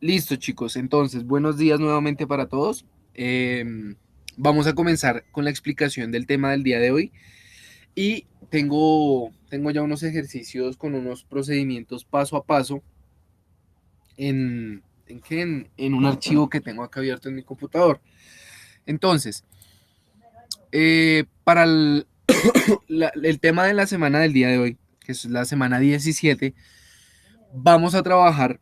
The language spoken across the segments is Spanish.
Listo, chicos. Entonces, buenos días nuevamente para todos. Vamos a comenzar con la explicación del tema del día de hoy. Y tengo ya unos ejercicios con unos procedimientos paso a paso en un archivo que tengo acá abierto en mi computador. Entonces, para el tema de la semana del día de hoy, que es la semana 17, vamos a trabajar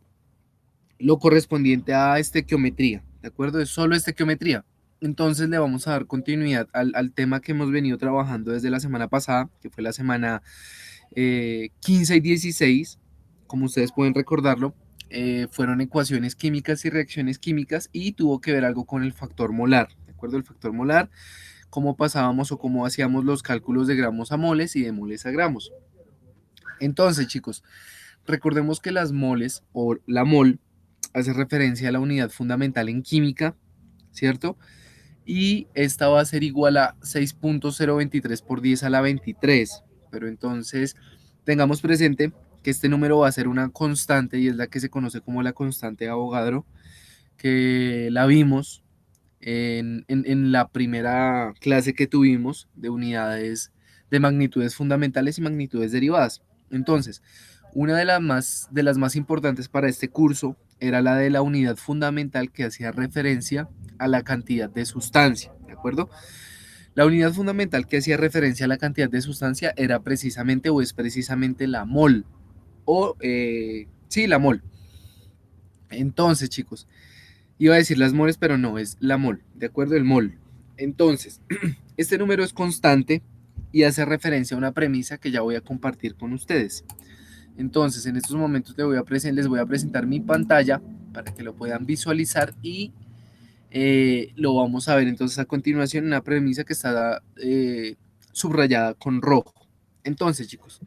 lo correspondiente a estequiometría, ¿de acuerdo? Es solo estequiometría. Entonces le vamos a dar continuidad al tema que hemos venido trabajando desde la semana pasada, que fue la semana 15 y 16, como ustedes pueden recordarlo, fueron ecuaciones químicas y reacciones químicas y tuvo que ver algo con el factor molar, ¿de acuerdo? El factor molar, cómo pasábamos o cómo hacíamos los cálculos de gramos a moles y de moles a gramos. Entonces, chicos, recordemos que las moles o la mol hace referencia a la unidad fundamental en química, ¿cierto? Y esta va a ser igual a 6.023 por 10 a la 23. Pero entonces tengamos presente que este número va a ser una constante y es la que se conoce como la constante de Avogadro, que la vimos en la primera clase que tuvimos de unidades de magnitudes fundamentales y magnitudes derivadas. Entonces, una de las más importantes para este curso era la de la unidad fundamental que hacía referencia a la cantidad de sustancia, ¿de acuerdo? La unidad fundamental que hacía referencia a la cantidad de sustancia era precisamente o es precisamente la mol, sí, la mol. Entonces, chicos, iba a decir las moles, pero no, es la mol, ¿de acuerdo? El mol. Entonces, este número es constante y hace referencia a una premisa que ya voy a compartir con ustedes. Entonces, en estos momentos les voy a presentar mi pantalla para que lo puedan visualizar y lo vamos a ver entonces a continuación, una premisa que está subrayada con rojo. Entonces, chicos,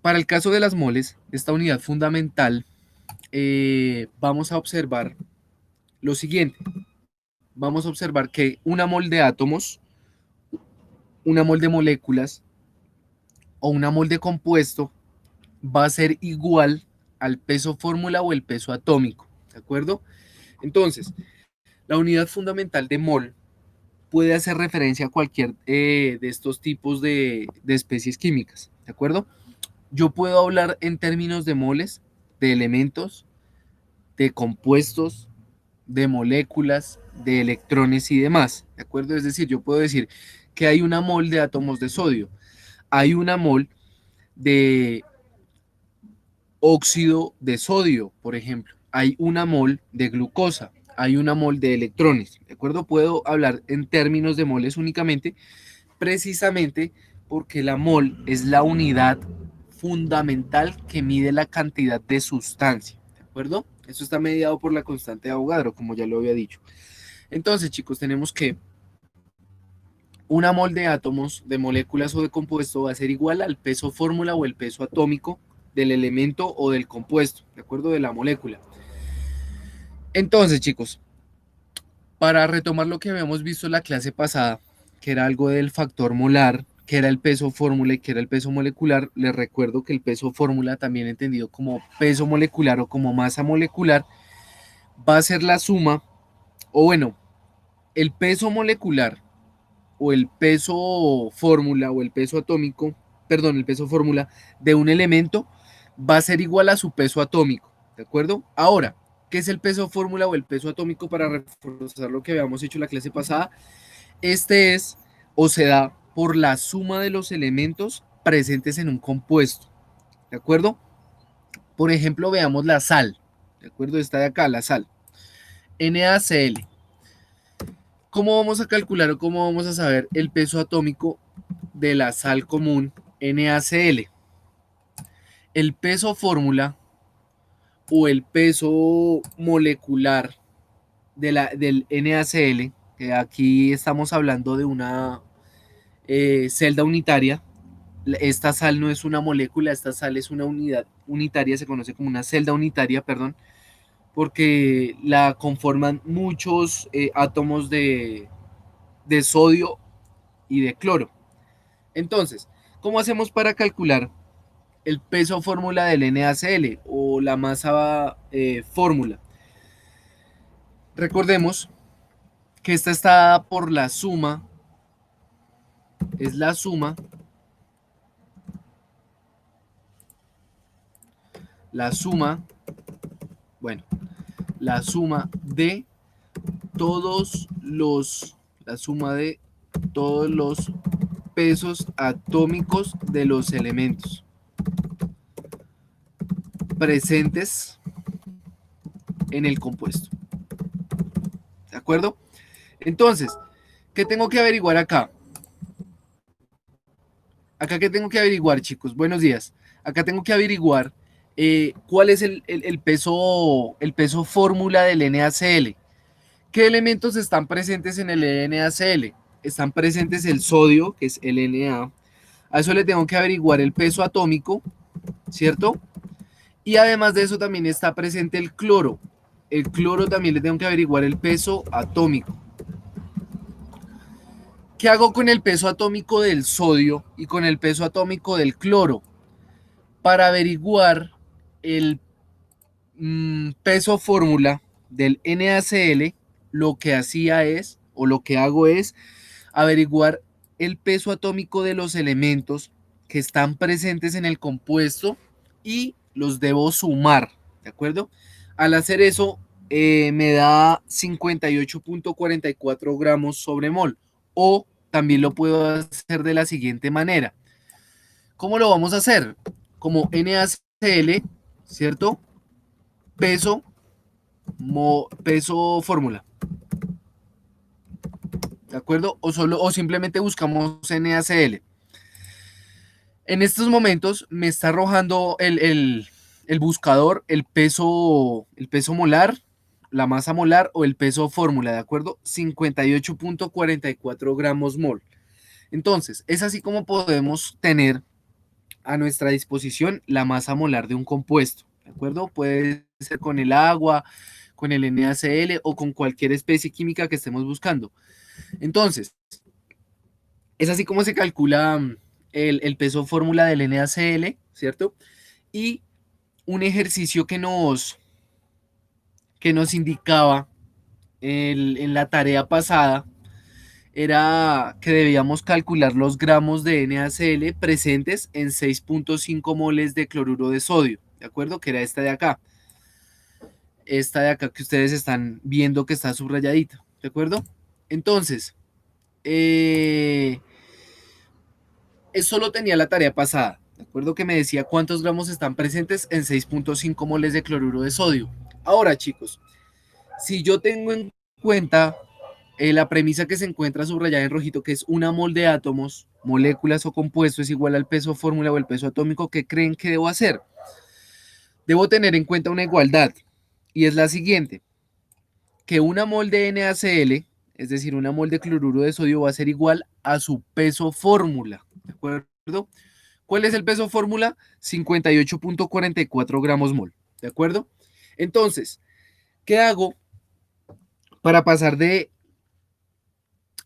para el caso de las moles, esta unidad fundamental, vamos a observar lo siguiente. Vamos a observar que una mol de átomos, una mol de moléculas o una mol de compuesto va a ser igual al peso fórmula o el peso atómico, ¿de acuerdo? Entonces, la unidad fundamental de mol puede hacer referencia a cualquier de estos tipos de especies químicas, ¿de acuerdo? Yo puedo hablar en términos de moles, de elementos, de compuestos, de moléculas, de electrones y demás, ¿de acuerdo? Es decir, yo puedo decir que hay una mol de átomos de sodio, hay una mol de óxido de sodio, por ejemplo, hay una mol de glucosa, hay una mol de electrones, ¿de acuerdo? Puedo hablar en términos de moles únicamente, precisamente porque la mol es la unidad fundamental que mide la cantidad de sustancia, ¿de acuerdo? Eso está mediado por la constante de Avogadro, como ya lo había dicho. Entonces, chicos, tenemos que una mol de átomos, de moléculas o de compuesto va a ser igual al peso fórmula o el peso atómico del elemento o del compuesto, ¿de acuerdo? De la molécula. Entonces, chicos, para retomar lo que habíamos visto en la clase pasada, que era algo del factor molar, que era el peso fórmula y que era el peso molecular, les recuerdo que el peso fórmula, también entendido como peso molecular o como masa molecular, va a ser la suma, o bueno, el peso molecular o el peso fórmula o el peso atómico, perdón, el peso fórmula de un elemento va a ser igual a su peso atómico, ¿de acuerdo? Ahora, ¿qué es el peso fórmula o el peso atómico? Para reforzar lo que habíamos hecho en la clase pasada, este es o se da por la suma de los elementos presentes en un compuesto, ¿de acuerdo? Por ejemplo, veamos la sal, ¿de acuerdo? Está de acá, la sal, NaCl. ¿Cómo vamos a calcular o cómo vamos a saber el peso atómico de la sal común NaCl? El peso fórmula o el peso molecular del NaCl, que aquí estamos hablando de una celda unitaria. Esta sal no es una molécula, esta sal es una unidad unitaria, se conoce como una celda unitaria, perdón, porque la conforman muchos átomos de sodio y de cloro. Entonces, ¿cómo hacemos para calcular el peso fórmula del NaCl o la masa fórmula. Recordemos que esta está dada por la suma, es la suma bueno, la suma de todos los, la suma de todos los pesos atómicos de los elementos presentes en el compuesto. ¿De acuerdo? Entonces, ¿qué tengo que averiguar acá? Acá, ¿qué tengo que averiguar, chicos? Buenos días. Acá tengo que averiguar cuál es el peso fórmula del NaCl. ¿Qué elementos están presentes en el NaCl? Están presentes el sodio, que es el Na. A eso le tengo que averiguar el peso atómico, ¿cierto? Y además de eso también está presente el cloro. El cloro también le tengo que averiguar el peso atómico. ¿Qué hago con el peso atómico del sodio y con el peso atómico del cloro? Para averiguar el peso fórmula del NaCl, lo que hacía es, o lo que hago es, averiguar el peso atómico de los elementos que están presentes en el compuesto y los debo sumar, ¿de acuerdo? Al hacer eso, me da 58.44 gramos sobre mol, o también lo puedo hacer de la siguiente manera. ¿Cómo lo vamos a hacer? Como NaCl, ¿cierto? Peso, peso fórmula. ¿De acuerdo? O simplemente buscamos NaCl. En estos momentos me está arrojando el buscador el peso molar, la masa molar o el peso fórmula, ¿de acuerdo? 58.44 gramos mol. Entonces, es así como podemos tener a nuestra disposición la masa molar de un compuesto, ¿de acuerdo? Puede ser con el agua, con el NaCl o con cualquier especie química que estemos buscando. Entonces, es así como se calcula el peso fórmula del NaCl, ¿cierto? Y un ejercicio que nos indicaba en la tarea pasada era que debíamos calcular los gramos de NaCl presentes en 6.5 moles de cloruro de sodio, ¿de acuerdo? Que era esta de acá. Esta de acá que ustedes están viendo que está subrayadita, ¿de acuerdo? Entonces, eso lo tenía la tarea pasada, ¿de acuerdo? Que me decía cuántos gramos están presentes en 6.5 moles de cloruro de sodio. Ahora, chicos, si yo tengo en cuenta la premisa que se encuentra subrayada en rojito, que es una mol de átomos, moléculas o compuestos es igual al peso fórmula o el peso atómico, ¿qué creen que debo hacer? Debo tener en cuenta una igualdad, y es la siguiente, que una mol de NaCl, es decir, una mol de cloruro de sodio, va a ser igual a su peso fórmula, ¿de acuerdo? ¿Cuál es el peso fórmula? 58.44 gramos mol, ¿de acuerdo? Entonces, ¿qué hago para pasar de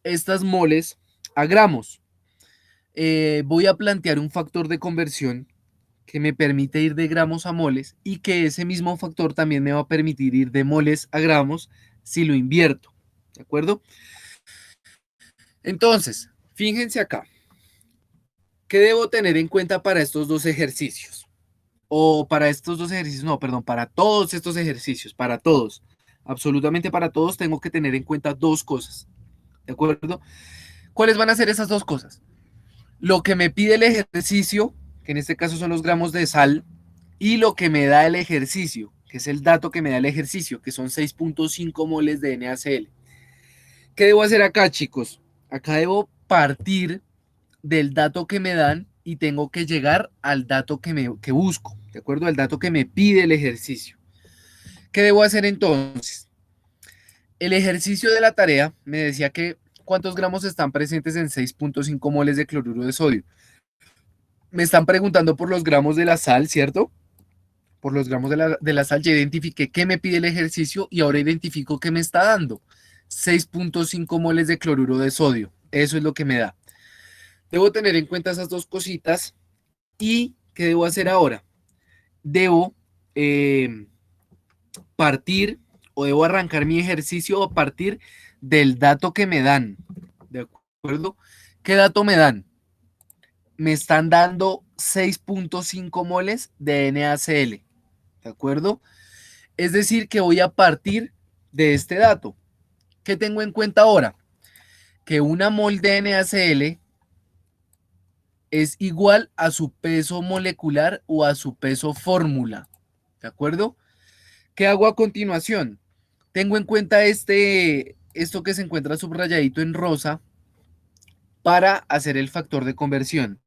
estas moles a gramos? Voy a plantear un factor de conversión que me permite ir de gramos a moles y que ese mismo factor también me va a permitir ir de moles a gramos si lo invierto, ¿de acuerdo? Entonces, fíjense acá, ¿qué debo tener en cuenta para estos dos ejercicios? O para estos dos ejercicios, no, perdón, para todos estos ejercicios, para todos, absolutamente para todos tengo que tener en cuenta dos cosas, ¿de acuerdo? ¿Cuáles van a ser esas dos cosas? Lo que me pide el ejercicio, que en este caso son los gramos de sal, y lo que me da el ejercicio, que es el dato que me da el ejercicio, que son 6.5 moles de NaCl. ¿Qué debo hacer acá, chicos? Acá debo partir del dato que me dan y tengo que llegar al dato que busco, ¿de acuerdo? Al dato que me pide el ejercicio. ¿Qué debo hacer entonces? El ejercicio de la tarea me decía que cuántos gramos están presentes en 6.5 moles de cloruro de sodio. Me están preguntando por los gramos de la sal, ¿cierto? Por los gramos de la sal, ya identifiqué qué me pide el ejercicio y ahora identifico qué me está dando. 6.5 moles de cloruro de sodio. Eso es lo que me da. Debo tener en cuenta esas dos cositas y ¿qué debo hacer ahora? Debo partir o debo arrancar mi ejercicio a partir del dato que me dan. ¿De acuerdo? ¿Qué dato me dan? Me están dando 6.5 moles de NaCl. ¿De acuerdo? Es decir, que voy a partir de este dato. ¿Qué tengo en cuenta ahora? Que una mol de NaCl es igual a su peso molecular o a su peso fórmula. ¿De acuerdo? ¿Qué hago a continuación? Tengo en cuenta esto que se encuentra subrayadito en rosa para hacer el factor de conversión.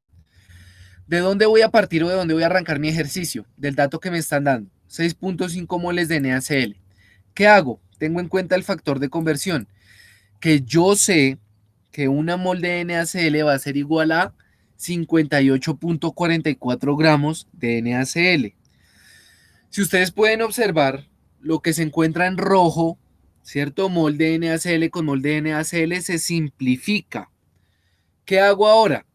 ¿De dónde voy a partir o de dónde voy a arrancar mi ejercicio? Del dato que me están dando, 6.5 moles de NaCl. ¿Qué hago? Tengo en cuenta el factor de conversión, que yo sé que una mol de NaCl va a ser igual a 58.44 gramos de NaCl. Si ustedes pueden observar, lo que se encuentra en rojo, ¿cierto? Mol de NaCl con mol de NaCl se simplifica. ¿Qué hago ahora?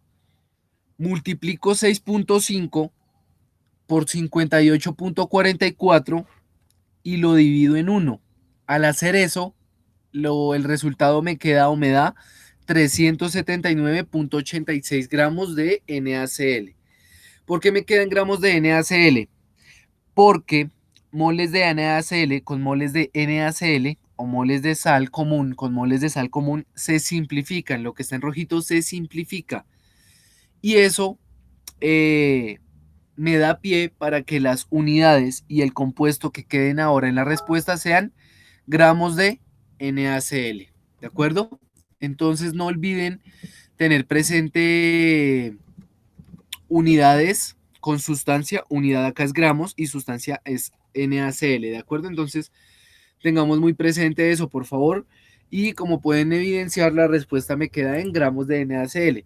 Multiplico 6.5 por 58.44 y lo divido en 1. Al hacer eso, el resultado me queda o me da 379.86 gramos de NaCl. ¿Por qué me quedan gramos de NaCl? Porque moles de NaCl con moles de NaCl o moles de sal común con moles de sal común se simplifican. Lo que está en rojito se simplifica. Y eso me da pie para que las unidades y el compuesto que queden ahora en la respuesta sean gramos de NaCl. ¿De acuerdo? Entonces no olviden tener presente unidades con sustancia. Unidad acá es gramos y sustancia es NaCl. ¿De acuerdo? Entonces tengamos muy presente eso, por favor. Y como pueden evidenciar, la respuesta me queda en gramos de NaCl.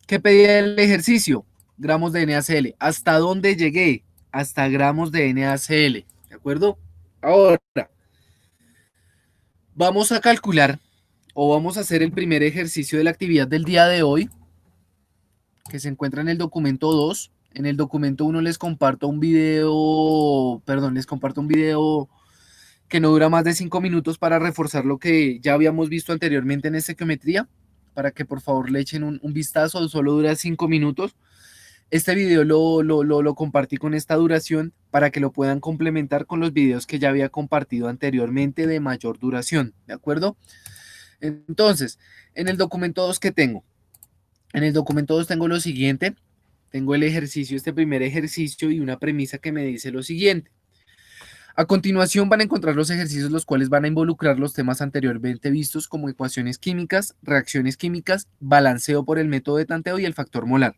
¿Qué pedía el ejercicio? Gramos de NaCl. ¿Hasta dónde llegué? Hasta gramos de NaCl. ¿De acuerdo? Ahora, vamos a calcular o vamos a hacer el primer ejercicio de la actividad del día de hoy, que se encuentra en el documento 2. En el documento 1 les comparto un video, que no dura más de 5 minutos para reforzar lo que ya habíamos visto anteriormente en estequiometría, para que por favor le echen un vistazo, solo dura 5 minutos. Este video lo compartí con esta duración para que lo puedan complementar con los videos que ya había compartido anteriormente de mayor duración, ¿de acuerdo? Entonces, en el documento 2 que tengo, en el documento 2 tengo lo siguiente, tengo el ejercicio, este primer ejercicio y una premisa que me dice lo siguiente. A continuación van a encontrar los ejercicios los cuales van a involucrar los temas anteriormente vistos como ecuaciones químicas, reacciones químicas, balanceo por el método de tanteo y el factor molar.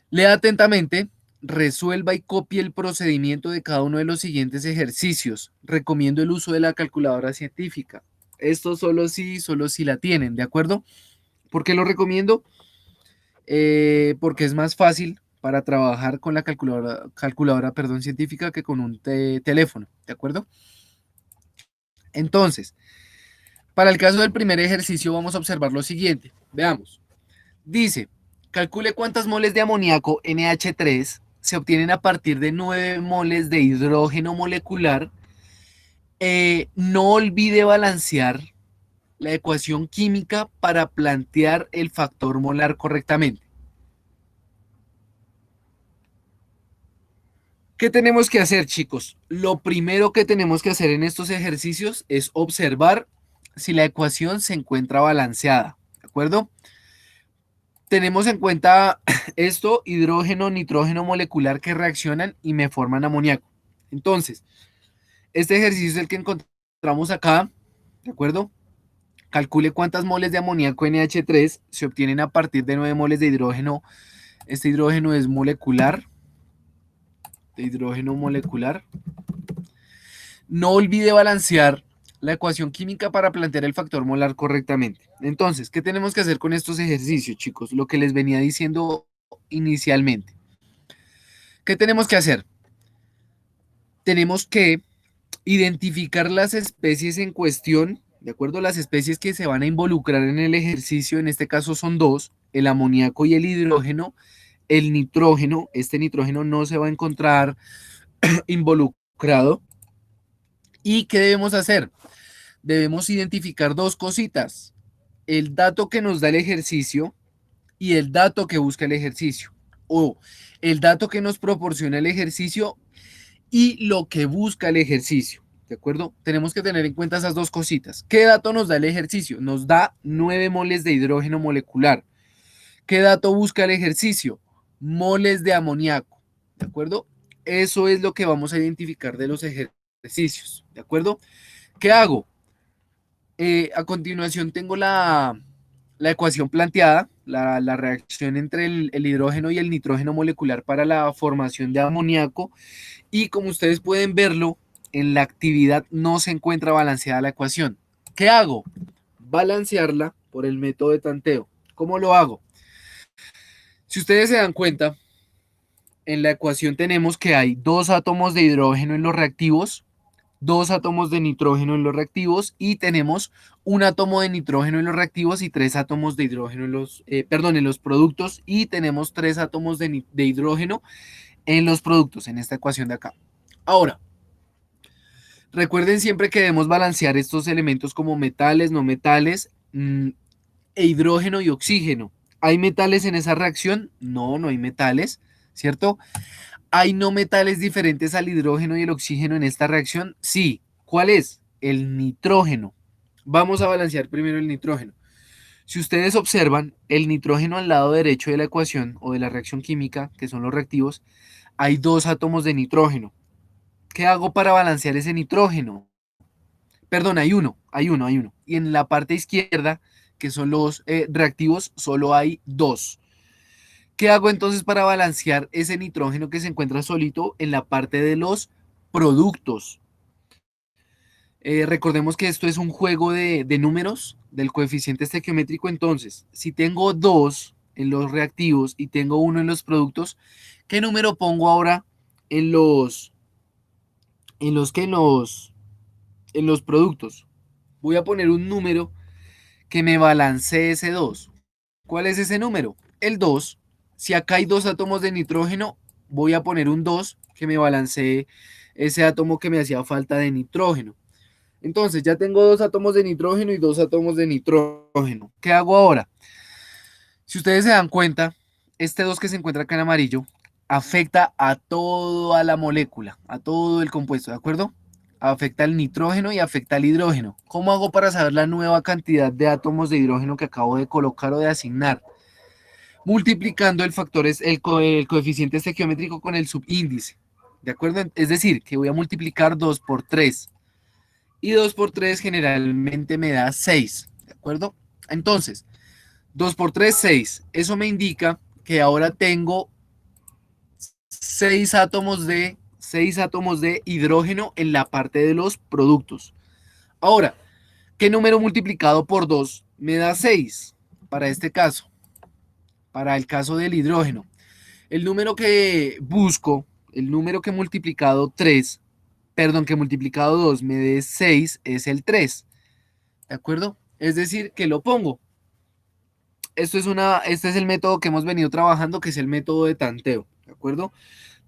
Lea atentamente, resuelva y copie el procedimiento de cada uno de los siguientes ejercicios. Recomiendo el uso de la calculadora científica. Esto solo si la tienen, ¿de acuerdo? ¿Por qué lo recomiendo? Porque es más fácil para trabajar con la calculadora científica que con un teléfono, ¿de acuerdo? Entonces, para el caso del primer ejercicio vamos a observar lo siguiente. Veamos. Dice, calcule cuántas moles de amoníaco NH3 se obtienen a partir de 9 moles de hidrógeno molecular. No olvide balancear la ecuación química para plantear el factor molar correctamente. ¿Qué tenemos que hacer, chicos? Lo primero que tenemos que hacer en estos ejercicios es observar si la ecuación se encuentra balanceada, ¿de acuerdo? Tenemos en cuenta esto, hidrógeno, nitrógeno molecular que reaccionan y me forman amoníaco. Entonces, este ejercicio es el que encontramos acá, ¿de acuerdo? Calcule cuántas moles de amoníaco NH3 se obtienen a partir de 9 moles de hidrógeno. Este hidrógeno es molecular, de hidrógeno molecular. No olvide balancear la ecuación química para plantear el factor molar correctamente. Entonces, ¿qué tenemos que hacer con estos ejercicios, chicos? Lo que les venía diciendo inicialmente. ¿Qué tenemos que hacer? Tenemos que identificar las especies en cuestión, ¿de acuerdo? Las especies que se van a involucrar en el ejercicio, en este caso son dos, el amoníaco y el hidrógeno, el nitrógeno, este nitrógeno no se va a encontrar involucrado. ¿Y qué debemos hacer? Debemos identificar dos cositas: el dato que nos da el ejercicio y el dato que busca el ejercicio, o el dato que nos proporciona el ejercicio y lo que busca el ejercicio. ¿De acuerdo? Tenemos que tener en cuenta esas dos cositas. ¿Qué dato nos da el ejercicio? Nos da 9 moles de hidrógeno molecular. ¿Qué dato busca el ejercicio? Moles de amoníaco. ¿De acuerdo? Eso es lo que vamos a identificar de los ejercicios. ¿De acuerdo? ¿Qué hago? A continuación tengo la ecuación planteada, la reacción entre el hidrógeno y el nitrógeno molecular para la formación de amoníaco. Y como ustedes pueden verlo, en la actividad no se encuentra balanceada la ecuación. ¿Qué hago? Balancearla por el método de tanteo. ¿Cómo lo hago? Si ustedes se dan cuenta, en la ecuación tenemos que hay 2 átomos de hidrógeno en los reactivos, 2 átomos de nitrógeno en los reactivos y tenemos un átomo de nitrógeno en los reactivos y 3 átomos de hidrógeno en los productos, y tenemos 3 átomos de hidrógeno en los productos en esta ecuación de acá. Ahora, recuerden siempre que debemos balancear estos elementos como metales, no metales, e hidrógeno y oxígeno. ¿Hay metales en esa reacción? No, no hay metales, ¿cierto? ¿Hay no metales diferentes al hidrógeno y el oxígeno en esta reacción? Sí. ¿Cuál es? El nitrógeno. Vamos a balancear primero el nitrógeno. Si ustedes observan, el nitrógeno al lado derecho de la ecuación o de la reacción química, que son los reactivos, hay 2 átomos de nitrógeno. ¿Qué hago para balancear ese nitrógeno? Perdón, hay uno. Y en la parte izquierda, que son los reactivos, solo hay 2. ¿Qué hago entonces para balancear ese nitrógeno que se encuentra solito en la parte de los productos? Recordemos que esto es un juego de números del coeficiente estequiométrico. Entonces, si tengo 2 en los reactivos y tengo 1 en los productos, ¿qué número pongo ahora en los productos? Voy a poner un número que me balancee ese 2. ¿Cuál es ese número? El 2. Si acá hay 2 átomos de nitrógeno, voy a poner un 2 que me balancee ese átomo que me hacía falta de nitrógeno. Entonces ya tengo 2 átomos de nitrógeno y 2 átomos de nitrógeno. ¿Qué hago ahora? Si ustedes se dan cuenta, este 2 que se encuentra acá en amarillo afecta a toda la molécula, a todo el compuesto, ¿de acuerdo? Afecta al nitrógeno y afecta al hidrógeno. ¿Cómo hago para saber la nueva cantidad de átomos de hidrógeno que acabo de colocar o de asignar? Multiplicando el factor, el coeficiente estequiométrico con el subíndice, ¿de acuerdo? Es decir, que voy a multiplicar 2 por 3. Y 2 por 3 generalmente me da 6, ¿de acuerdo? Entonces, 2 por 3, 6. Eso me indica que ahora tengo 6 átomos de hidrógeno en la parte de los productos. Ahora, ¿qué número multiplicado por 2 me da 6? Para este caso, para el caso del hidrógeno. El número que busco, el número que multiplicado 3, perdón, que multiplicado 2 me dé 6 es el 3. ¿De acuerdo? Es decir, que lo pongo. Este es el método que hemos venido trabajando, que es el método de tanteo, ¿de acuerdo?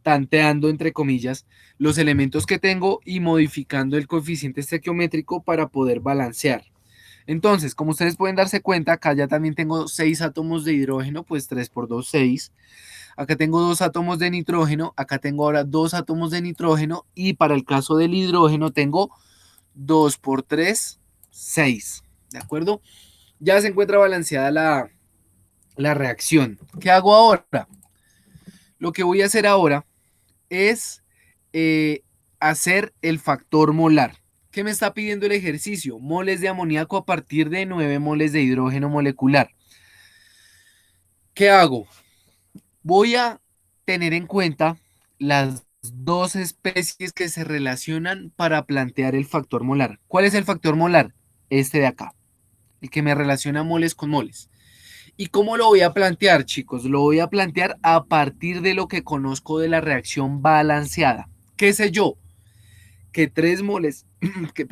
Tanteando, entre comillas, los elementos que tengo y modificando el coeficiente estequiométrico para poder balancear. Entonces, como ustedes pueden darse cuenta, acá ya también tengo 6 átomos de hidrógeno, pues 3 por 2, 6. Acá tengo 2 átomos de nitrógeno, acá tengo ahora 2 átomos de nitrógeno, y para el caso del hidrógeno tengo 2 por 3, 6. ¿De acuerdo? Ya se encuentra balanceada la reacción. ¿Qué hago ahora? Lo que voy a hacer ahora es hacer el factor molar. ¿Qué me está pidiendo el ejercicio? Moles de amoníaco a partir de 9 moles de hidrógeno molecular. ¿Qué hago? Voy a tener en cuenta las dos especies que se relacionan para plantear el factor molar. ¿Cuál es el factor molar? Este de acá, el que me relaciona moles con moles. ¿Y cómo lo voy a plantear, chicos? Lo voy a plantear a partir de lo que conozco de la reacción balanceada. ¿Qué sé yo? Que 3 moles, que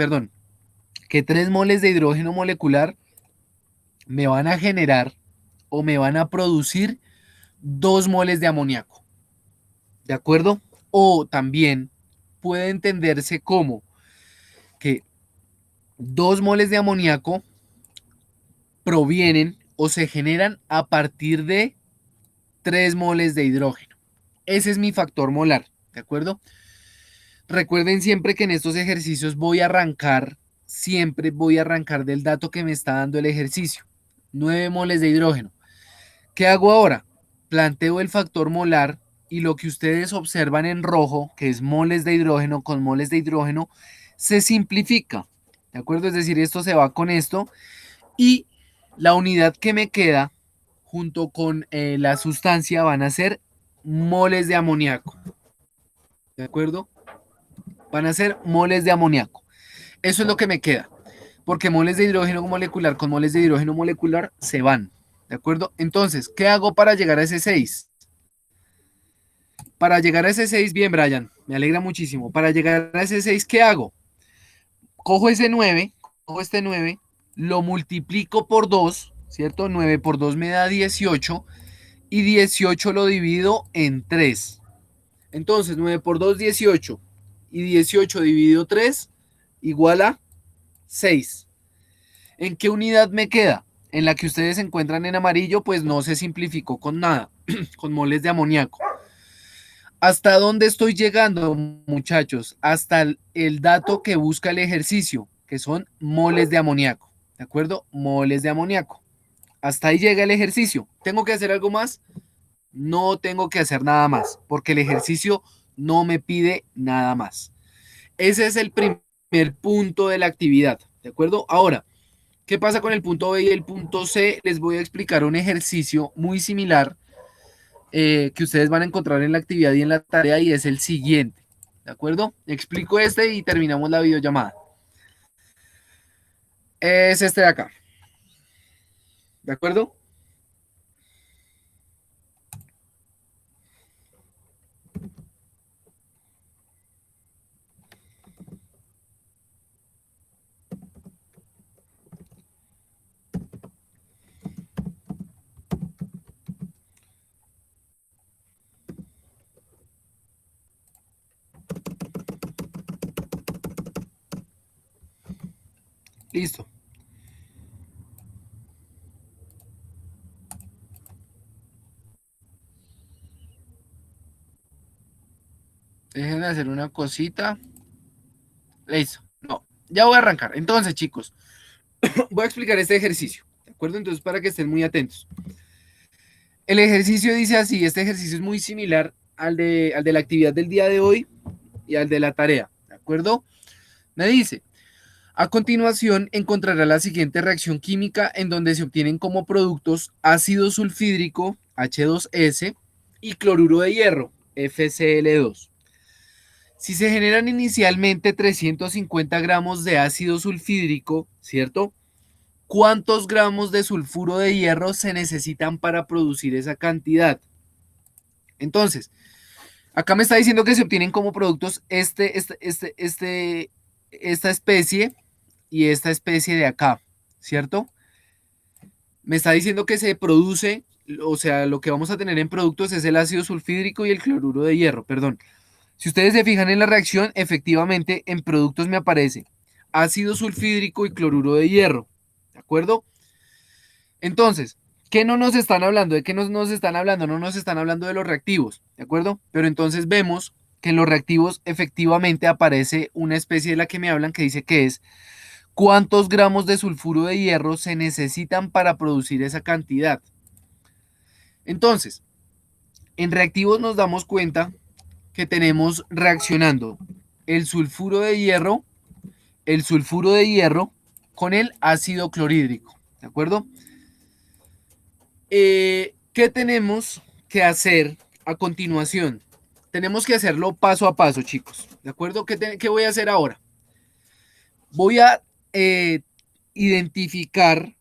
3 moles de hidrógeno molecular me van a generar o me van a producir 2 moles de amoníaco. ¿De acuerdo? O también puede entenderse como que 2 moles de amoníaco provienen o se generan a partir de 3 moles de hidrógeno. Ese es mi factor molar, ¿de acuerdo? Recuerden siempre que en estos ejercicios siempre voy a arrancar del dato que me está dando el ejercicio. 9 moles de hidrógeno. ¿Qué hago ahora? Planteo el factor molar y lo que ustedes observan en rojo, que es moles de hidrógeno con moles de hidrógeno, se simplifica. ¿De acuerdo? Es decir, esto se va con esto y la unidad que me queda junto con la sustancia van a ser moles de amoníaco. ¿De acuerdo? Van a ser moles de amoníaco. Eso es lo que me queda. Porque moles de hidrógeno molecular con moles de hidrógeno molecular se van. ¿De acuerdo? Entonces, ¿qué hago para llegar a ese 6? Para llegar a ese 6, bien, Brian, me alegra muchísimo. Para llegar a ese 6, ¿qué hago? Cojo ese 9, cojo este 9, lo multiplico por 2, ¿cierto? 9 por 2 me da 18 y 18 lo divido en 3. Entonces, 9 por 2, 18 y 18 dividido 3 igual a 6. ¿En qué unidad me queda? En la que ustedes encuentran en amarillo, pues no se simplificó con nada, con moles de amoníaco. ¿Hasta dónde estoy llegando, muchachos? Hasta el dato que busca el ejercicio, que son moles de amoníaco. ¿De acuerdo? Moles de amoníaco. Hasta ahí llega el ejercicio. ¿Tengo que hacer algo más? No tengo que hacer nada más, porque el ejercicio no me pide nada más. Ese es el primer punto de la actividad. ¿De acuerdo? Ahora, ¿qué pasa con el punto B y el punto C? Les voy a explicar un ejercicio muy similar que ustedes van a encontrar en la actividad y en la tarea y es el siguiente. ¿De acuerdo? Explico este y terminamos la videollamada. Es este de acá. ¿De acuerdo? Listo. Déjenme hacer una cosita. Listo. No, ya voy a arrancar. Entonces, chicos, voy a explicar este ejercicio. ¿De acuerdo? Entonces, para que estén muy atentos. El ejercicio dice así, este ejercicio es muy similar al de la actividad del día de hoy y al de la tarea. ¿De acuerdo? Me dice, a continuación encontrará la siguiente reacción química en donde se obtienen como productos ácido sulfídrico, H2S, y cloruro de hierro, FCl2. Si se generan inicialmente 350 gramos de ácido sulfídrico, ¿cierto? ¿Cuántos gramos de sulfuro de hierro se necesitan para producir esa cantidad? Entonces, acá me está diciendo que se obtienen como productos esta especie y esta especie de acá, ¿cierto? Me está diciendo que se produce, o sea, lo que vamos a tener en productos es el ácido sulfídrico y el cloruro de hierro, perdón. Si ustedes se fijan en la reacción, efectivamente en productos me aparece ácido sulfídrico y cloruro de hierro, ¿de acuerdo? Entonces, ¿qué no nos están hablando? ¿De qué nos están hablando? No nos están hablando de los reactivos, ¿de acuerdo? Pero entonces vemos que en los reactivos efectivamente aparece una especie de la que me hablan que dice que es ¿cuántos gramos de sulfuro de hierro se necesitan para producir esa cantidad? Entonces, en reactivos nos damos cuenta que tenemos reaccionando el sulfuro de hierro con el ácido clorhídrico, ¿de acuerdo? ¿Qué tenemos que hacer a continuación? Tenemos que hacerlo paso a paso, chicos, ¿de acuerdo? ¿Qué voy a hacer ahora? Voy a identificar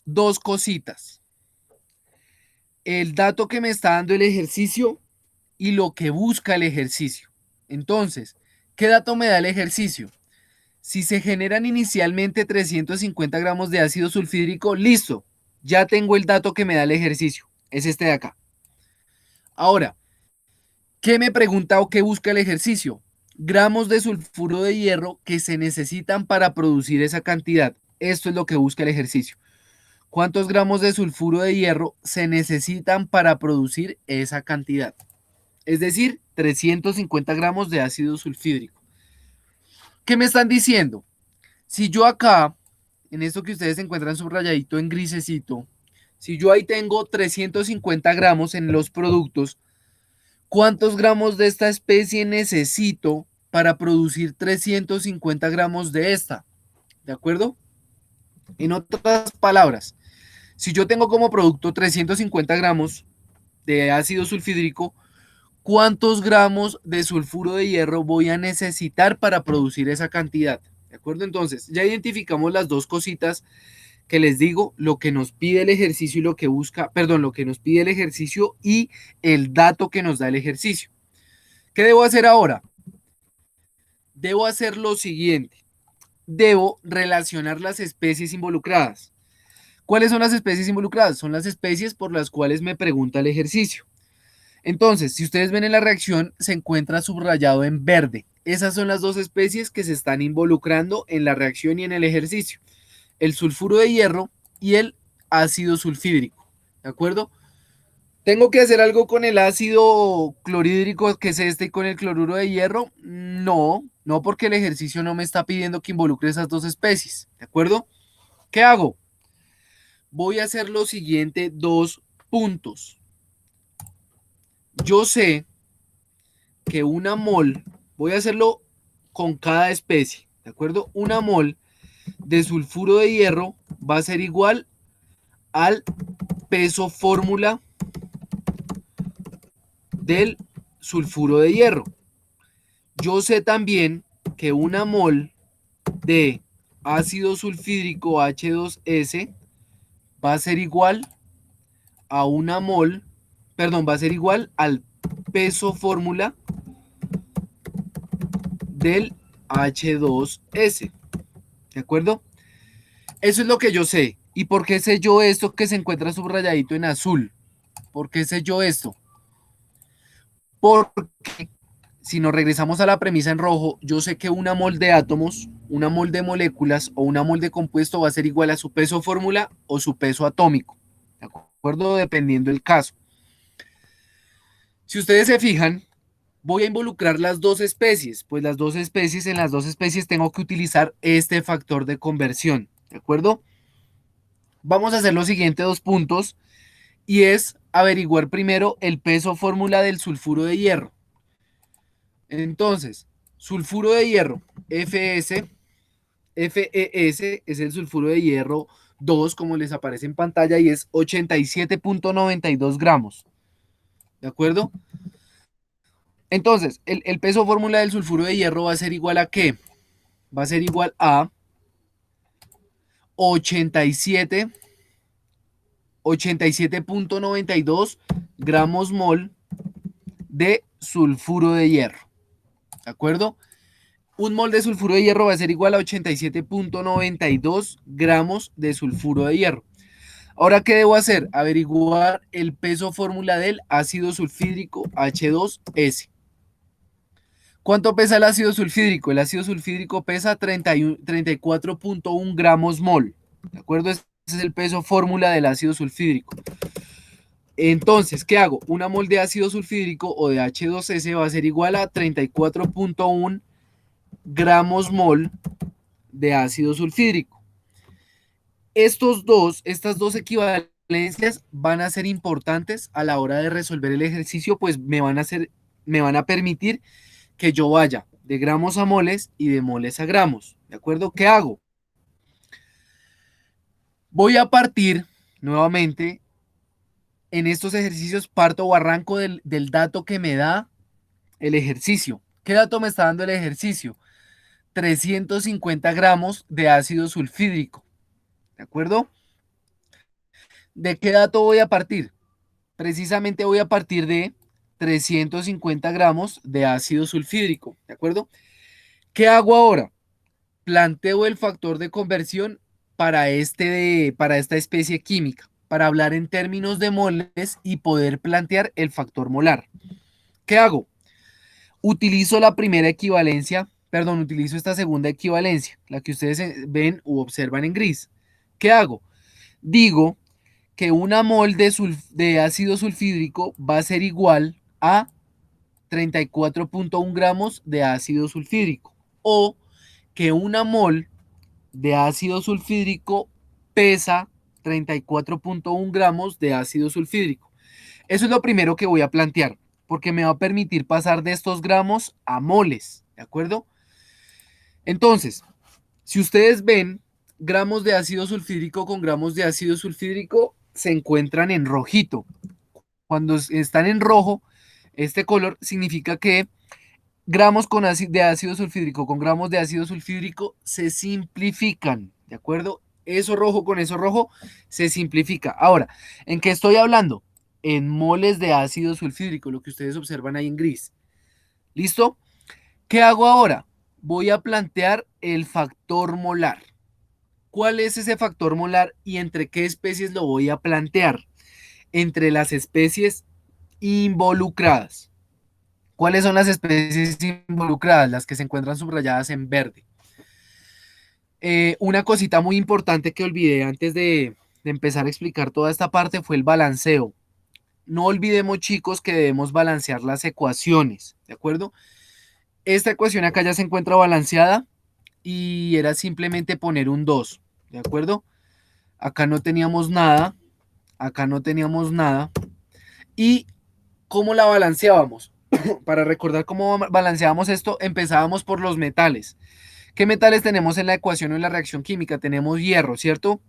dos cositas. El dato que me está dando el ejercicio y lo que busca el ejercicio. Entonces, ¿qué dato me da el ejercicio? Si se generan inicialmente 350 gramos de ácido sulfídrico, listo, ya tengo el dato que me da el ejercicio. Es este de acá. Ahora, ¿qué me pregunta o qué busca el ejercicio? Gramos de sulfuro de hierro que se necesitan para producir esa cantidad. Esto es lo que busca el ejercicio. ¿Cuántos gramos de sulfuro de hierro se necesitan para producir esa cantidad? Es decir, 350 gramos de ácido sulfídrico. ¿Qué me están diciendo? Si yo acá, en esto que ustedes encuentran subrayadito en grisecito, si yo ahí tengo 350 gramos en los productos, ¿cuántos gramos de esta especie necesito para producir 350 gramos de esta? ¿De acuerdo? En otras palabras, si yo tengo como producto 350 gramos de ácido sulfídrico, ¿cuántos gramos de sulfuro de hierro voy a necesitar para producir esa cantidad? ¿De acuerdo? Entonces, ya identificamos las dos cositas que les digo, lo que nos pide el ejercicio y lo que busca, perdón, lo que nos pide el ejercicio y el dato que nos da el ejercicio. ¿Qué debo hacer ahora? Debo hacer lo siguiente. Debo relacionar las especies involucradas. ¿Cuáles son las especies involucradas? Son las especies por las cuales me pregunta el ejercicio. Entonces, si ustedes ven en la reacción, se encuentra subrayado en verde. Esas son las dos especies que se están involucrando en la reacción y en el ejercicio. El sulfuro de hierro y el ácido sulfídrico. ¿De acuerdo? ¿Tengo que hacer algo con el ácido clorhídrico, que es este, y con el cloruro de hierro? No, no, porque el ejercicio no me está pidiendo que involucre esas dos especies. ¿De acuerdo? ¿Qué hago? Voy a hacer lo siguiente, dos puntos. Yo sé que una mol, voy a hacerlo con cada especie, ¿de acuerdo? Una mol de sulfuro de hierro va a ser igual al peso fórmula del sulfuro de hierro. Yo sé también que una mol de ácido sulfídrico H2S va a ser igual a una mol, perdón, va a ser igual al peso fórmula del H2S. ¿De acuerdo? Eso es lo que yo sé. ¿Y por qué sé yo esto que se encuentra subrayadito en azul? ¿Por qué sé yo esto? Porque si nos regresamos a la premisa en rojo, yo sé que una mol de átomos, una mol de moléculas o una mol de compuesto va a ser igual a su peso fórmula o su peso atómico. ¿De acuerdo? Dependiendo del caso. Si ustedes se fijan, voy a involucrar las dos especies, pues las dos especies, en las dos especies tengo que utilizar este factor de conversión. ¿De acuerdo? Vamos a hacer los siguientes dos puntos y es averiguar primero el peso fórmula del sulfuro de hierro. Entonces, sulfuro de hierro, FeS es el sulfuro de hierro 2, como les aparece en pantalla, y es 87.92 gramos. ¿De acuerdo? Entonces, el peso fórmula del sulfuro de hierro va a ser igual a ¿qué? Va a ser igual a 87.92 gramos mol de sulfuro de hierro. ¿De acuerdo? Un mol de sulfuro de hierro va a ser igual a 87.92 gramos de sulfuro de hierro. Ahora, ¿qué debo hacer? Averiguar el peso fórmula del ácido sulfídrico H2S. ¿Cuánto pesa el ácido sulfídrico? El ácido sulfídrico pesa 34.1 gramos mol. ¿De acuerdo? Ese es el peso fórmula del ácido sulfídrico. Entonces, ¿qué hago? Una mol de ácido sulfídrico o de H2S va a ser igual a 34.1 gramos mol de ácido sulfídrico. Estas dos equivalencias van a ser importantes a la hora de resolver el ejercicio, pues me van a permitir que yo vaya de gramos a moles y de moles a gramos. ¿De acuerdo? ¿Qué hago? Voy a partir nuevamente en estos ejercicios, parto o arranco del dato que me da el ejercicio. ¿Qué dato me está dando el ejercicio? 350 gramos de ácido sulfídrico. ¿De acuerdo? ¿De qué dato voy a partir? Precisamente voy a partir de 350 gramos de ácido sulfídrico. ¿De acuerdo? ¿Qué hago ahora? Planteo el factor de conversión para esta especie química. para hablar en términos de moles y poder plantear el factor molar. ¿Qué hago? Utilizo la primera equivalencia, perdón, utilizo esta segunda equivalencia, la que ustedes ven u observan en gris. ¿Qué hago? Digo que una mol de ácido sulfídrico va a ser igual a 34.1 gramos de ácido sulfídrico, o que una mol de ácido sulfídrico pesa 34.1 gramos de ácido sulfídrico. Eso es lo primero que voy a plantear, porque me va a permitir pasar de estos gramos a moles, ¿de acuerdo? Entonces, si ustedes ven, gramos de ácido sulfídrico con gramos de ácido sulfídrico se encuentran en rojito. Cuando están en rojo, este color significa que gramos de ácido sulfídrico con gramos de ácido sulfídrico se simplifican, ¿de acuerdo? Eso rojo con eso rojo se simplifica. Ahora, ¿en qué estoy hablando? En moles de ácido sulfídrico, lo que ustedes observan ahí en gris. ¿Listo? ¿Qué hago ahora? Voy a plantear el factor molar. ¿Cuál es ese factor molar y entre qué especies lo voy a plantear? Entre las especies involucradas. ¿Cuáles son las especies involucradas? Las que se encuentran subrayadas en verde. Una cosita muy importante que olvidé antes de empezar a explicar toda esta parte fue el balanceo. No olvidemos, chicos, que debemos balancear las ecuaciones, ¿de acuerdo? Esta ecuación acá ya se encuentra balanceada y era simplemente poner un 2, ¿de acuerdo? Acá no teníamos nada, acá no teníamos nada. ¿Y cómo la balanceábamos? Para recordar cómo balanceábamos esto, empezábamos por los metales. ¿Qué metales tenemos en la ecuación o en la reacción química? Tenemos hierro, ¿cierto?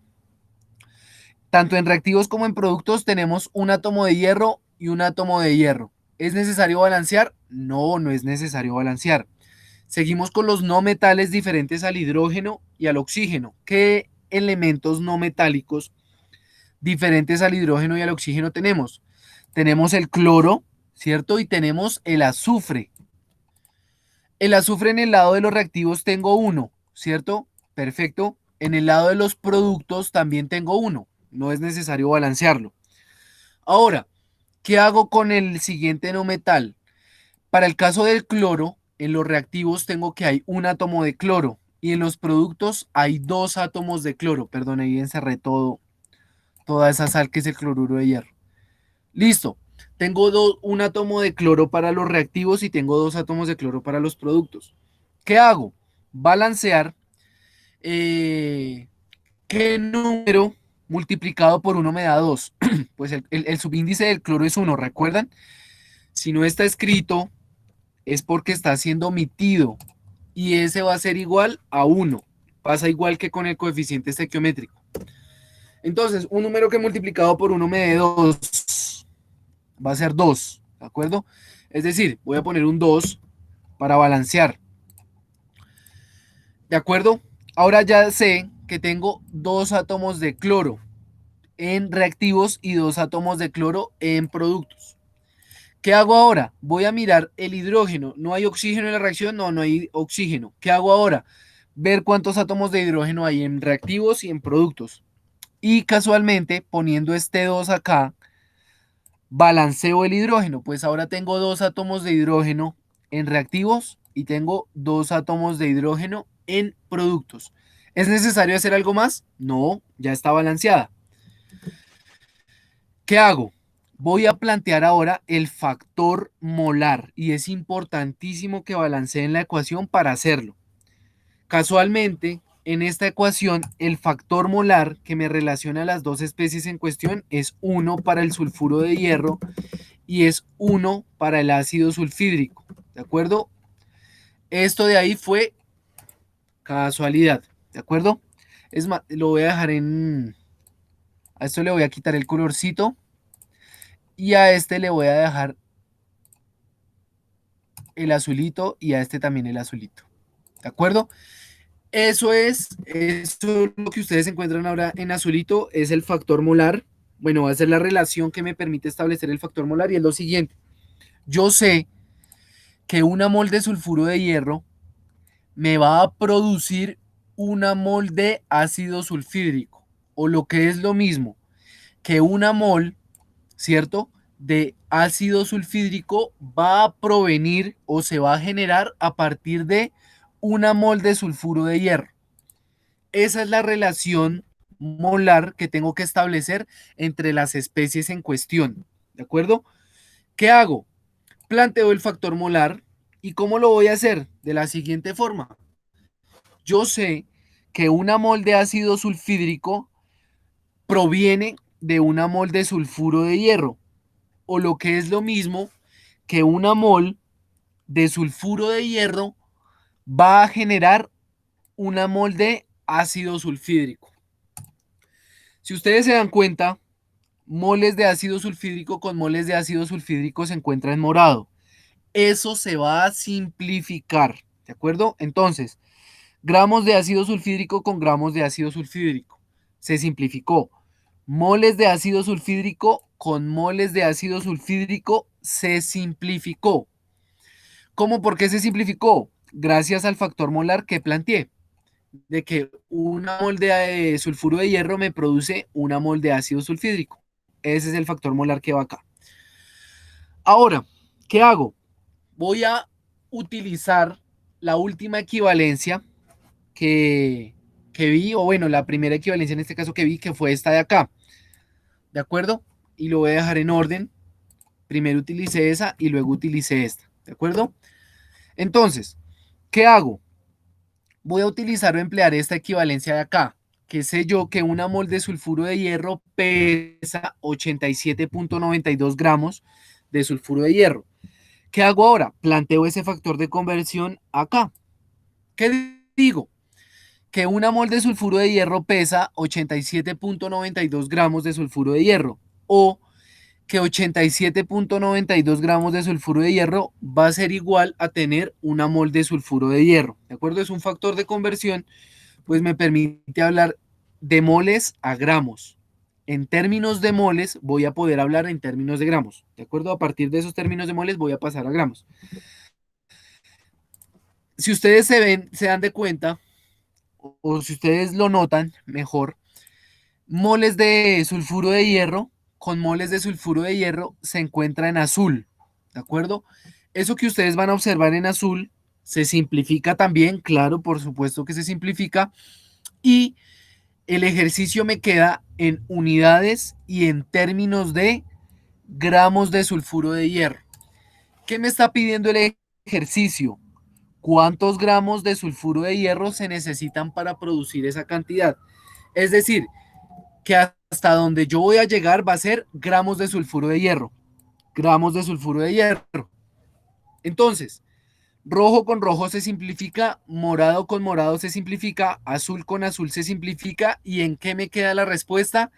Tanto en reactivos como en productos tenemos un átomo de hierro y un átomo de hierro. ¿Es necesario balancear? No, no es necesario balancear. Seguimos con los no metales diferentes al hidrógeno y al oxígeno. ¿Qué elementos no metálicos diferentes al hidrógeno y al oxígeno tenemos? Tenemos el cloro, ¿cierto? Y tenemos el azufre. El azufre en el lado de los reactivos tengo uno, ¿cierto? Perfecto. En el lado de los productos también tengo uno. No es necesario balancearlo. Ahora, ¿qué hago con el siguiente no metal? Para el caso del cloro, en los reactivos tengo que hay un átomo de cloro y en los productos hay dos átomos de cloro. Perdón, ahí encerré toda esa sal que es el cloruro de hierro. Listo. Tengo un átomo de cloro para los reactivos y tengo dos átomos de cloro para los productos. ¿Qué hago? Balancear qué número multiplicado por uno me da 2. Pues el subíndice del cloro es 1, ¿recuerdan? Si no está escrito, es porque está siendo omitido y ese va a ser igual a 1. Pasa igual que con el coeficiente estequiométrico. Entonces, un número que multiplicado por 1 me dé 2 va a ser 2, ¿de acuerdo? Es decir, voy a poner un 2 para balancear. ¿De acuerdo? Ahora ya sé que tengo dos átomos de cloro en reactivos y dos átomos de cloro en productos. ¿Qué hago ahora? Voy a mirar el hidrógeno. ¿No hay oxígeno en la reacción? No, no hay oxígeno. ¿Qué hago ahora? Ver cuántos átomos de hidrógeno hay en reactivos y en productos. Y casualmente, poniendo este 2 acá, balanceo el hidrógeno. Pues ahora tengo dos átomos de hidrógeno en reactivos y tengo dos átomos de hidrógeno en productos. ¿Es necesario hacer algo más? No, ya está balanceada. ¿Qué hago? Voy a plantear ahora el factor molar y es importantísimo que balanceen la ecuación para hacerlo. Casualmente, en esta ecuación, el factor molar que me relaciona las dos especies en cuestión es 1 para el sulfuro de hierro y es 1 para el ácido sulfídrico. ¿De acuerdo? Esto de ahí fue casualidad. ¿De acuerdo? Es más, lo voy a dejar en... A esto le voy a quitar el colorcito y a este le voy a dejar el azulito y a este también el azulito. ¿De acuerdo? Eso lo que ustedes encuentran ahora en azulito es el factor molar. Bueno, va a ser la relación que me permite establecer el factor molar y es lo siguiente. Yo sé que una mol de sulfuro de hierro me va a producir una mol de ácido sulfídrico o lo que es lo mismo. que una mol, ¿cierto?, de ácido sulfídrico va a provenir o se va a generar a partir de una mol de sulfuro de hierro. Esa es la relación molar que tengo que establecer entre las especies en cuestión. ¿De acuerdo? ¿Qué hago? Planteo el factor molar. ¿Y cómo lo voy a hacer? De la siguiente forma. Yo sé que una mol de ácido sulfídrico proviene de una mol de sulfuro de hierro, o lo que es lo mismo, que una mol de sulfuro de hierro va a generar una mol de ácido sulfídrico. Si ustedes se dan cuenta, moles de ácido sulfídrico con moles de ácido sulfídrico se encuentran en morado. Eso se va a simplificar, ¿de acuerdo? Entonces, gramos de ácido sulfídrico con gramos de ácido sulfídrico. Se simplificó. Moles de ácido sulfídrico con moles de ácido sulfídrico se simplificó. ¿Cómo? ¿Por qué se simplificó? Gracias al factor molar que planteé, de que una mol de sulfuro de hierro me produce una mol de ácido sulfídrico. Ese es el factor molar que va acá. Ahora, ¿qué hago? Voy a utilizar la última equivalencia que vi, o bueno, la primera equivalencia en este caso que vi, que fue esta de acá. ¿De acuerdo? Y lo voy a dejar en orden. Primero utilicé esa y luego utilicé esta. ¿De acuerdo? Entonces, ¿qué hago? Voy a utilizar o emplear esta equivalencia de acá, que sé yo que una mol de sulfuro de hierro pesa 87.92 gramos de sulfuro de hierro. ¿Qué hago ahora? Planteo ese factor de conversión acá. ¿Qué digo? Que una mol de sulfuro de hierro pesa 87.92 gramos de sulfuro de hierro, o que 87.92 gramos de sulfuro de hierro va a ser igual a tener una mol de sulfuro de hierro. ¿De acuerdo? Es un factor de conversión, pues me permite hablar de moles a gramos. En términos de moles voy a poder hablar en términos de gramos. ¿De acuerdo? A partir de esos términos de moles voy a pasar a gramos. Si ustedes se dan de cuenta, o si ustedes lo notan mejor, moles de sulfuro de hierro con moles de sulfuro de hierro se encuentra en azul, ¿de acuerdo? Eso que ustedes van a observar en azul se simplifica también, claro, por supuesto que se simplifica, y el ejercicio me queda en unidades y en términos de gramos de sulfuro de hierro. ¿Qué me está pidiendo el ejercicio? ¿Cuántos gramos de sulfuro de hierro se necesitan para producir esa cantidad? Es decir, que hasta donde yo voy a llegar va a ser gramos de sulfuro de hierro. Gramos de sulfuro de hierro. Entonces, rojo con rojo se simplifica, morado con morado se simplifica, azul con azul se simplifica. ¿Y en qué me queda la respuesta?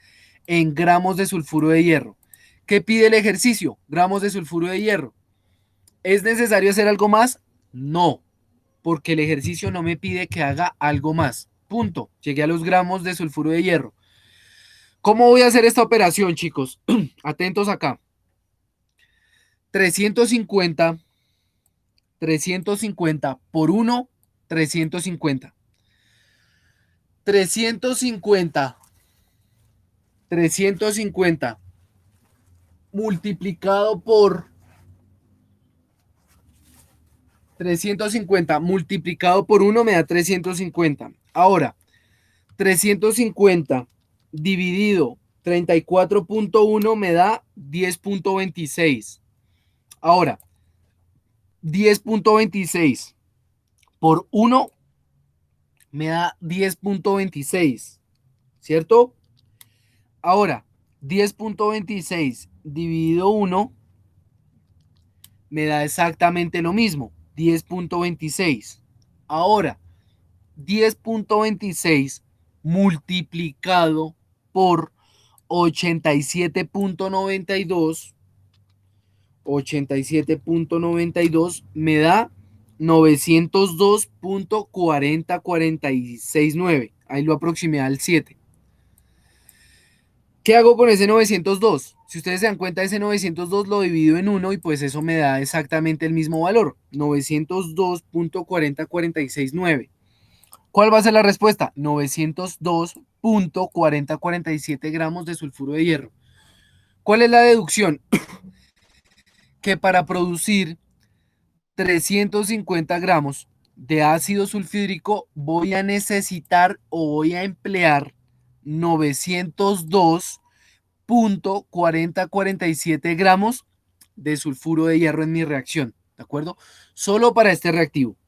En gramos de sulfuro de hierro. ¿Qué pide el ejercicio? Gramos de sulfuro de hierro. ¿Es necesario hacer algo más? No, porque el ejercicio no me pide que haga algo más. Punto. Llegué a los gramos de sulfuro de hierro. ¿Cómo voy a hacer esta operación, chicos? Atentos acá. 350, 350 por 1, 350. 350, 350 multiplicado por 350 multiplicado por 1 me da 350. Ahora, 350 dividido 34.1 me da 10.26. Ahora, 10.26 por 1 me da 10.26, ¿cierto? Ahora, 10.26 dividido 1 me da exactamente lo mismo, 10.26. Ahora, 10.26 multiplicado por 87.92, 87.92 me da 902.40469. Ahí lo aproximé al 7. ¿Qué hago con ese 902? Si ustedes se dan cuenta, ese 902 lo divido en 1 y pues eso me da exactamente el mismo valor, 902.40469. ¿Cuál va a ser la respuesta? 902 .4047 gramos de sulfuro de hierro. ¿Cuál es la deducción? Que para producir 350 gramos de ácido sulfúrico voy a necesitar o voy a emplear 902.4047 gramos de sulfuro de hierro en mi reacción, ¿de acuerdo? Solo para este reactivo.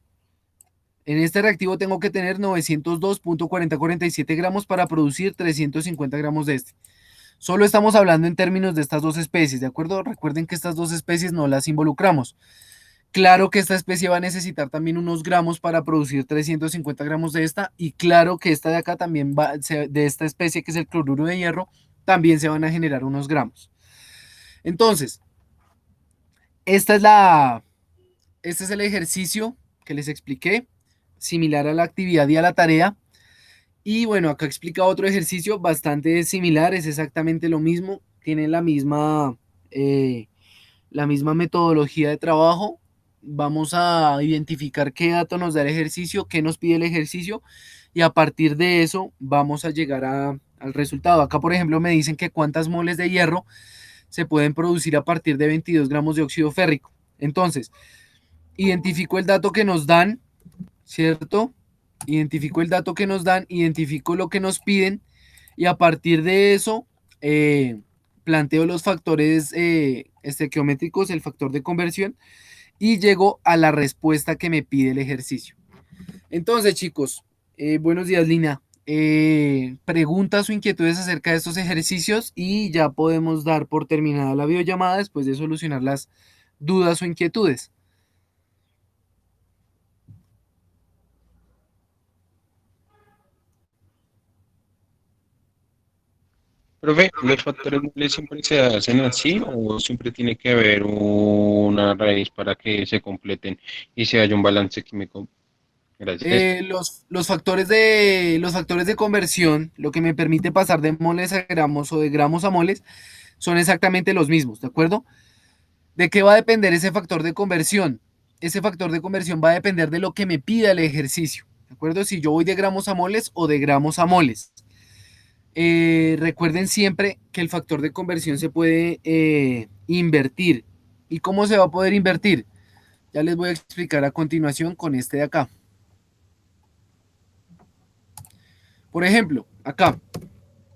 En este reactivo tengo que tener 902.4047 gramos para producir 350 gramos de este. Solo estamos hablando en términos de estas dos especies, ¿de acuerdo? Recuerden que estas dos especies no las involucramos. Claro que esta especie va a necesitar también unos gramos para producir 350 gramos de esta, y claro que esta de acá también va, de esta especie que es el cloruro de hierro, también se van a generar unos gramos. Entonces, este es el ejercicio que les expliqué, similar a la actividad y a la tarea. Y bueno, acá explica otro ejercicio bastante similar, es exactamente lo mismo, tiene la misma metodología de trabajo. Vamos a identificar qué dato nos da el ejercicio, qué nos pide el ejercicio, y a partir de eso vamos a llegar al resultado. Acá, por ejemplo, me dicen que cuántas moles de hierro se pueden producir a partir de 22 gramos de óxido férrico. Entonces, identifico el dato que nos dan, ¿cierto? Identifico el dato que nos dan, identifico lo que nos piden, y a partir de eso planteo los factores estequiométricos, el factor de conversión, y llego a la respuesta que me pide el ejercicio. Entonces, chicos, buenos días, Lina. Preguntas o inquietudes acerca de estos ejercicios y ya podemos dar por terminada la videollamada después de solucionar las dudas o inquietudes. Profe, ¿los factores móviles siempre se hacen así o siempre tiene que haber una raíz para que se completen y se haya un balance químico? Gracias. Los factores de conversión, lo que me permite pasar de moles a gramos o de gramos a moles, son exactamente los mismos, ¿de acuerdo? ¿De qué va a depender ese factor de conversión? Ese factor de conversión va a depender de lo que me pida el ejercicio, ¿de acuerdo? Si yo voy de gramos a moles o de gramos a moles. Recuerden siempre que el factor de conversión se puede invertir. ¿Y cómo se va a poder invertir? Ya les voy a explicar a continuación con este de acá. Por ejemplo, acá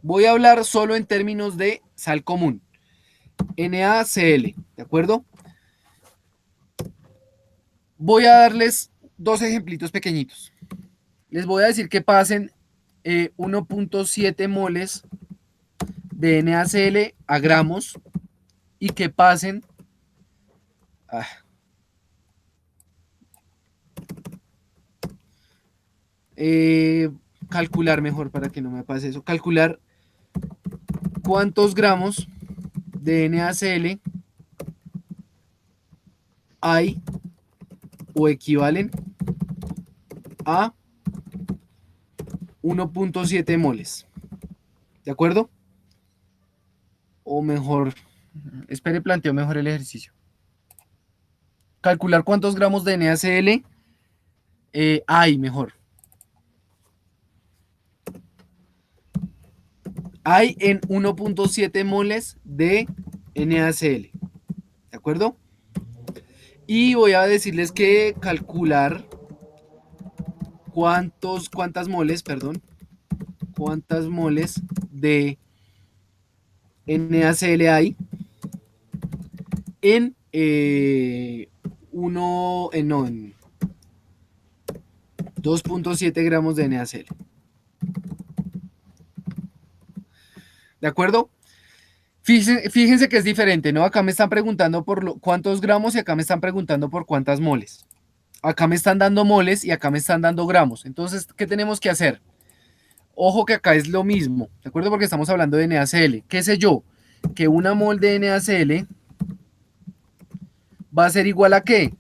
voy a hablar solo en términos de sal común, NaCl, ¿de acuerdo? Voy a darles dos ejemplitos pequeñitos. Les voy a decir que pasen 1.7 moles de NaCl a gramos y que pasen calcular mejor para que no me pase eso, calcular cuántos gramos de NaCl hay o equivalen a 1.7 moles. ¿De acuerdo? O mejor, espere, planteo mejor el ejercicio. Calcular cuántos gramos de NaCl hay mejor. Hay en 1.7 moles de NaCl. ¿De acuerdo? Y voy a decirles que calcular cuántas moles de NaCl hay en en 2.7 gramos de NaCl. ¿De acuerdo? Fíjense que es diferente, ¿no? Acá me están preguntando por cuántos gramos y acá me están preguntando por cuántas moles. Acá me están dando moles y acá me están dando gramos. Entonces, ¿qué tenemos que hacer? Ojo que acá es lo mismo, ¿de acuerdo? Porque estamos hablando de NaCl. ¿Qué sé yo? Que una mol de NaCl va a ser igual a ¿qué?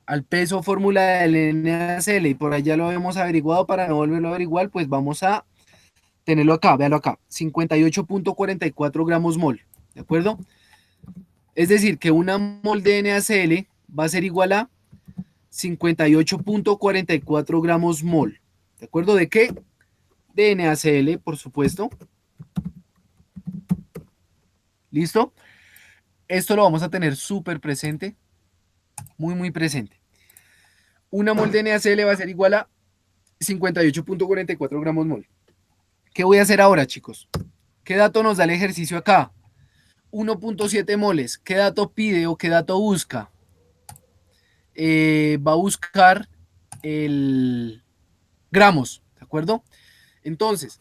Al peso fórmula del NaCl. Y por allá lo hemos averiguado. Para no volverlo a averiguar, pues vamos a tenerlo acá, véanlo acá, 58.44 gramos mol, ¿de acuerdo? Es decir, que una mol de NaCl va a ser igual a 58.44 gramos mol, ¿de acuerdo? ¿De qué? de NaCl, por supuesto. ¿Listo? Esto lo vamos a tener súper presente, muy, muy presente. Una mol de NaCl va a ser igual a 58.44 gramos mol. ¿Qué voy a hacer ahora, chicos? ¿Qué dato nos da el ejercicio acá? 1.7 moles. ¿Qué dato pide o qué dato busca? Va a buscar el gramos, ¿de acuerdo? Entonces,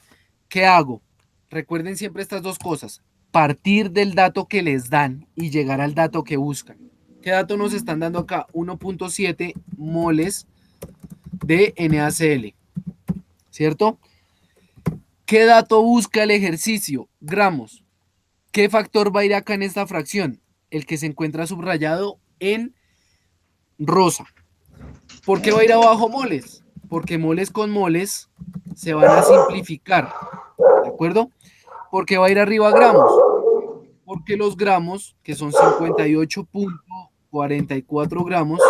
¿qué hago? Recuerden siempre estas dos cosas. Partir del dato que les dan y llegar al dato que buscan. ¿Qué dato nos están dando acá? 1.7 moles de NaCl, ¿cierto? ¿Qué dato busca el ejercicio? Gramos. ¿Qué factor va a ir acá en esta fracción? El que se encuentra subrayado en rosa. ¿Por qué va a ir abajo moles? Porque moles con moles se van a simplificar, ¿de acuerdo? ¿Por qué va a ir arriba gramos? Porque los gramos, que son 58.44 gramos,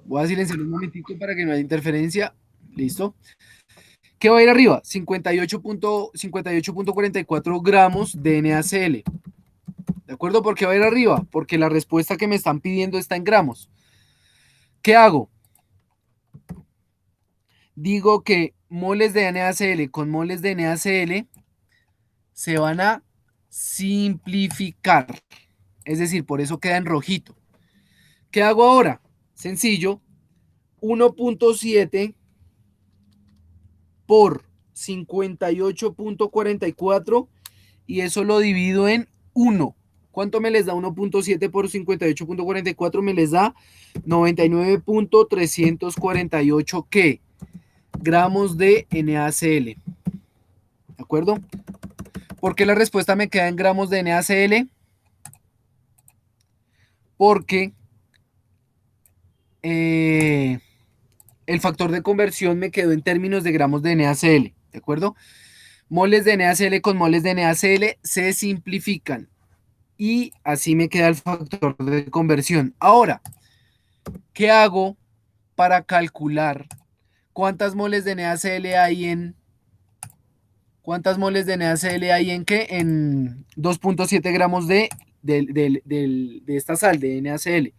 voy a silenciar un momentico para que no haya interferencia. ¿Listo? ¿Qué va a ir arriba? 58.44 gramos de NaCl. ¿De acuerdo? ¿Por qué va a ir arriba? Porque la respuesta que me están pidiendo está en gramos. ¿Qué hago? Digo que moles de NaCl con moles de NaCl se van a simplificar. Es decir, por eso queda en rojito. ¿Qué hago ahora? Sencillo. 1.7 por 58.44 y eso lo divido en 1. ¿Cuánto me les da 1.7 por 58.44? Me les da 99.348 ¿qué? Gramos de NaCl. ¿De acuerdo? ¿Por qué la respuesta me queda en gramos de NaCl? Porque el factor de conversión me quedó en términos de gramos de NaCl. ¿De acuerdo? Moles de NaCl con moles de NaCl se simplifican. Y así me queda el factor de conversión. Ahora, ¿qué hago para calcular cuántas moles de NaCl hay en... ¿Cuántas moles de NaCl hay en qué? En 2.7 gramos de esta sal, de NaCl.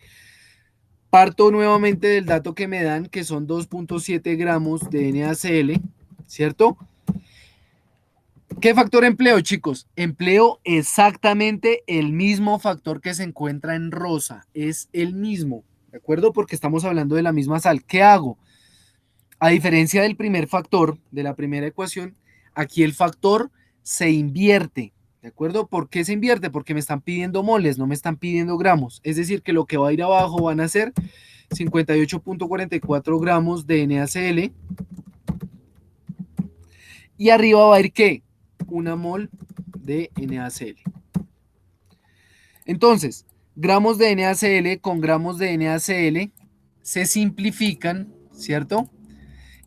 Parto nuevamente del dato que me dan, que son 2.7 gramos de NaCl, ¿cierto? ¿Qué factor empleo, chicos? Empleo exactamente el mismo factor que se encuentra en rosa. Es el mismo, ¿de acuerdo? Porque estamos hablando de la misma sal. ¿Qué hago? A diferencia del primer factor, de la primera ecuación, aquí el factor se invierte, ¿de acuerdo? ¿Por qué se invierte? Porque me están pidiendo moles, no me están pidiendo gramos. Es decir, que lo que va a ir abajo van a ser 58.44 gramos de NaCl y arriba va a ir ¿qué? Una mol de NaCl. Entonces, gramos de NaCl con gramos de NaCl se simplifican, ¿cierto?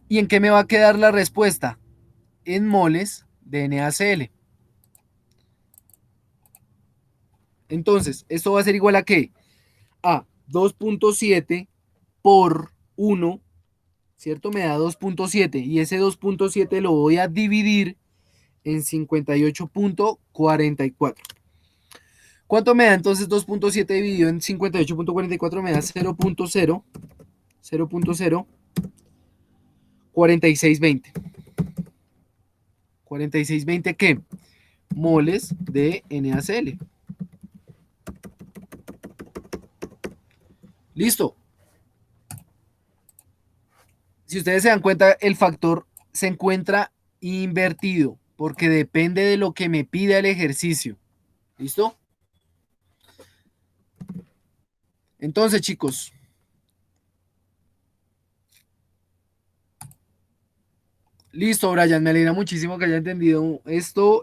¿Y en qué me va a quedar la respuesta? En moles de NaCl. Entonces, esto va a ser igual a ¿qué? A 2.7 por 1, ¿cierto? Me da 2.7 y ese 2.7 lo voy a dividir en 58.44. ¿Cuánto me da entonces 2.7 dividido en 58.44? Me da 0.4620. ¿4620 qué? Moles de NaCl. Listo. Si ustedes se dan cuenta, el factor se encuentra invertido porque depende de lo que me pida el ejercicio. ¿Listo? Entonces, chicos, listo, Brian, me alegra muchísimo que haya entendido esto.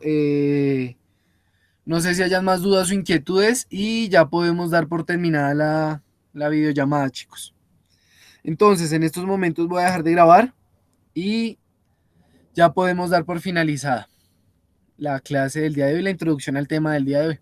No sé si hayan más dudas o inquietudes y ya podemos dar por terminada la videollamada, chicos. Entonces, en estos momentos voy a dejar de grabar y ya podemos dar por finalizada la clase del día de hoy, la introducción al tema del día de hoy.